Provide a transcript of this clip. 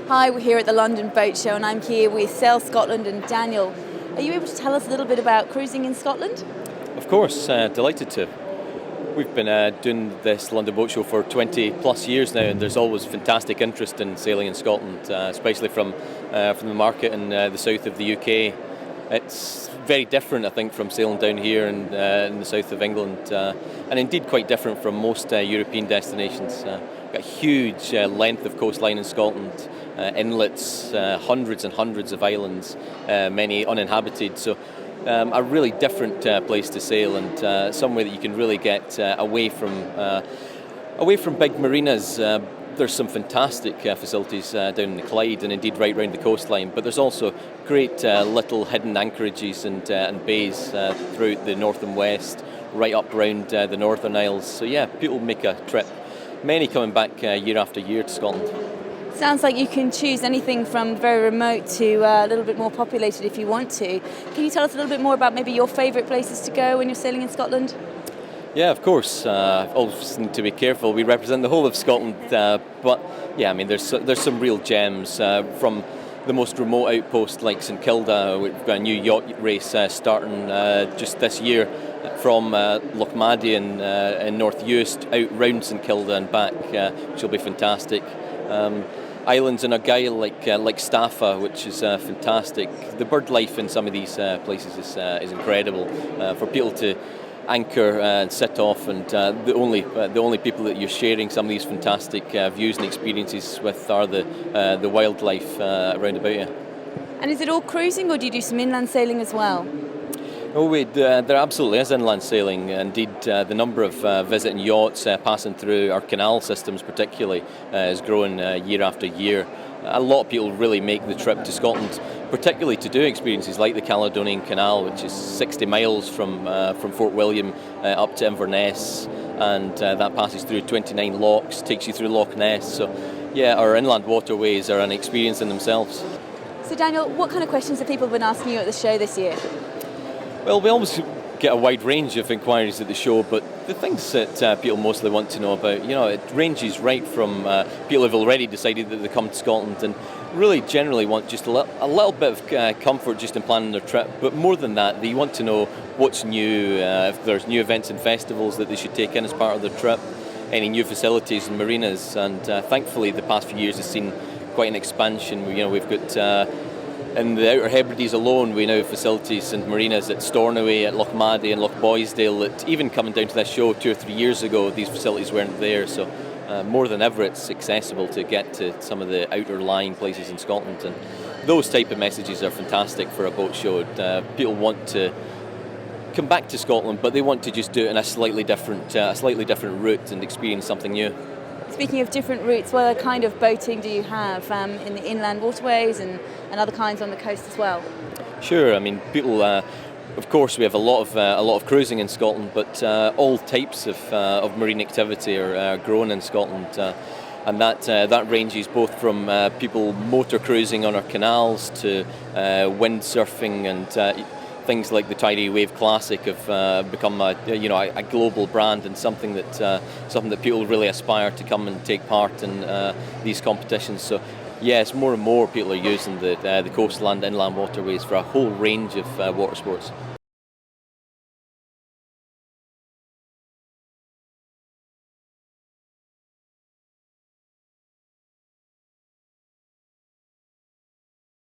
Hi, we're here at the London Boat Show and I'm here with Sail Scotland and Daniel. Are you able to tell us a little bit about cruising in Scotland? Of course, delighted to. We've been doing this London Boat Show for 20 plus years now, and there's always fantastic interest in sailing in Scotland, especially from the market in the south of the UK. It's very different, I think, from sailing down here in the south of England, and indeed quite different from most European destinations. We've got a huge length of coastline in Scotland, inlets, hundreds and hundreds of islands, many uninhabited. So a really different place to sail, and somewhere that you can really get away from big marinas. There's some fantastic facilities down in the Clyde and indeed right round the coastline, but there's also great little hidden anchorages and bays throughout the north and west, right up around the Northern Isles. So yeah, people make a trip, many coming back year after year to Scotland. Sounds like you can choose anything from very remote to a little bit more populated if you want to. Can you tell us a little bit more about maybe your favourite places to go when you're sailing in Scotland? Yeah, of course. Always need to be careful. We represent the whole of Scotland, but yeah, I mean, there's some real gems from the most remote outpost like St Kilda. We've got a new yacht race starting just this year from Lochmaddy in North Uist out round St Kilda and back, which will be fantastic. Islands in Argyll like Staffa, which is fantastic. The bird life in some of these places is incredible. For people to anchor and sit off, and the only people that you're sharing some of these fantastic views and experiences with are the wildlife around about you. And is it all cruising, or do you do some inland sailing as well? Oh, there absolutely is inland sailing. Indeed, the number of visiting yachts passing through our canal systems particularly is growing year after year. A lot of people really make the trip to Scotland, particularly to do experiences like the Caledonian Canal, which is 60 miles from Fort William up to Inverness, and that passes through 29 lochs, takes you through Loch Ness. So yeah, our inland waterways are an experience in themselves. So Daniel, what kind of questions have people been asking you at the show this year? Well, we always get a wide range of inquiries at the show, but the things that people mostly want to know about, it ranges right from people who've already decided that they come to Scotland and really generally want just a little bit of comfort just in planning their trip, but more than that, they want to know what's new, if there's new events and festivals that they should take in as part of their trip, any new facilities and marinas, and thankfully the past few years has seen quite an expansion. We've got in the Outer Hebrides alone, we now have facilities and marinas at Stornoway, at Lochmaddy and Loch Boysdale that even coming down to this show 2 or 3 years ago, these facilities weren't there. So more than ever, it's accessible to get to some of the outer lying places in Scotland. And those type of messages are fantastic for a boat show. People want to come back to Scotland, but they want to just do it in a slightly different route and experience something new. Speaking of different routes, what kind of boating do you have in the inland waterways and other kinds on the coast as well? Sure. I mean, people. Of course, we have a lot of cruising in Scotland, but all types of marine activity are growing in Scotland, and that ranges both from people motor cruising on our canals to windsurfing, and things like the Tiree Wave Classic have become a global brand, and something that people really aspire to come and take part in these competitions. So yes, more and more people are using the coastland inland waterways for a whole range of water sports.